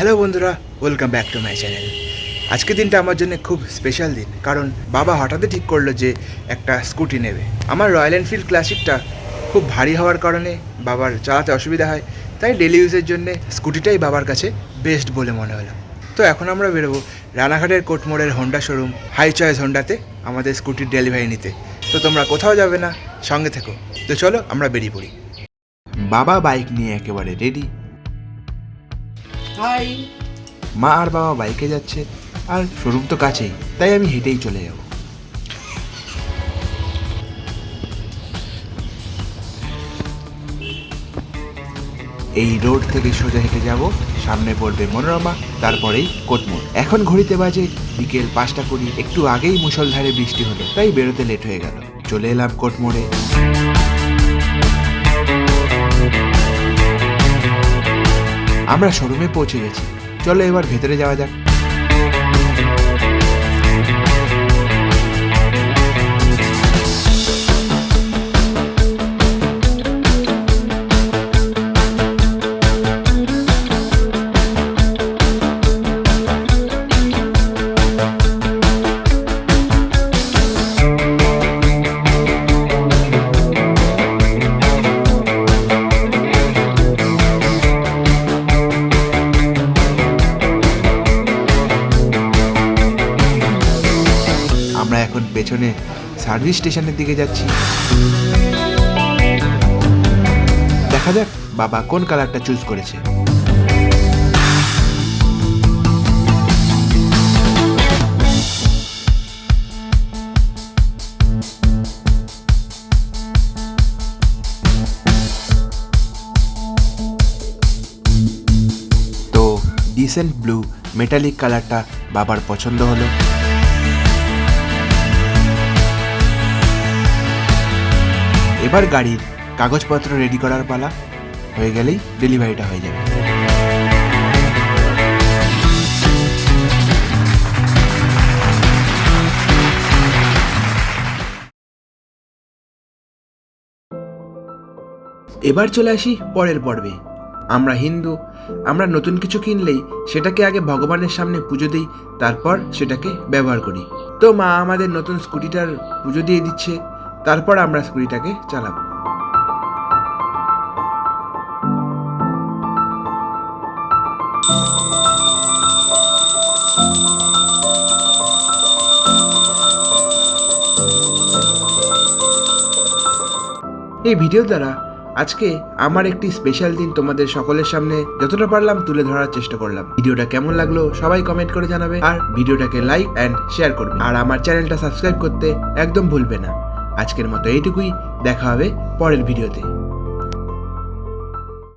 Hello বন্ধুরা, welcome back to my channel. আজকের দিনটা আমার জন্য খুব স্পেশাল দিন, কারণ বাবা হঠাৎই ঠিক করলো যে একটা স্কুটি নেবে। আমার রয়্যাল এনফিল্ড ক্লাসিকটা খুব ভারী হওয়ার কারণে বাবার চালাতে অসুবিধা হয়, তাই ডেলি ইউজের জন্য স্কুটিটাই বাবার কাছে বেস্ট বলে মনে হলো। তো এখন আমরা বেরোবো রানাঘাটের কোটমোড়ের হন্ডা শোরুম হাই চয়েস হন্ডাতে আমাদের স্কুটির ডেলিভারি নিতে। তো তোমরা কোথাও যাবে না, সঙ্গে থেকো। তো চলো আমরা বেরিয়ে পড়ি। বাবা বাইক নিয়ে একেবারে রেডি। হাই। মা আর বাবা বাইকে যাচ্ছে, আর শোরুম তো কাছেই, তাই আমি হেঁটেই চলে যাব। এই রোড থেকে সোজা হেঁটে যাব, সামনে পড়বে মনোরমা, তারপরেই কোটমোড়। এখন ঘড়িতে বাজে বিকেল 5:20। একটু আগেই মুষলধারে বৃষ্টি হলো, তাই বেরোতে লেট হয়ে গেল। চলে এলাম কোটমোড়ে। আমরা শোরুমে পৌঁছে গেছি, চলো এবার ভেতরে যাওয়া যাক। আমরা এখন পেছনে সার্ভিস স্টেশনের দিকে যাচ্ছি। দেখা যাক বাবা কোন কালারটা চুজ করেছে। তো ডিসেন্ট ব্লু মেটালিক কালারটা বাবার পছন্দ হলো। এবার গাড়ির কাগজপত্র রেডি করার পালা, হয়ে গেলেই ডেলিভারিটা হয়ে যাবে। এবার চলে আসি পরের পর্বে। আমরা হিন্দু, আমরা নতুন কিছু কিনলেই সেটাকে আগে ভগবানের সামনে পুজো দিই, তারপর সেটাকে ব্যবহার করি। তো মা আমাদের নতুন স্কুটিটার পুজো দিয়ে দিচ্ছে, তারপর আমরা স্কুটিটাকে চালাবো। এই ভিডিও দ্বারা আজকে আমার একটি স্পেশাল দিন তোমাদের সকলের সামনে যতটা পারলাম তুলে ধরার চেষ্টা করলাম। ভিডিওটা কেমন লাগলো সবাই কমেন্ট করে জানাবে, আর ভিডিওটাকে লাইক অ্যান্ড শেয়ার করবে, আর আমার চ্যানেলটা সাবস্ক্রাইব করতে একদম ভুলবে না। আজকের মতো এইটুকুই, দেখা হবে পরের ভিডিওতে।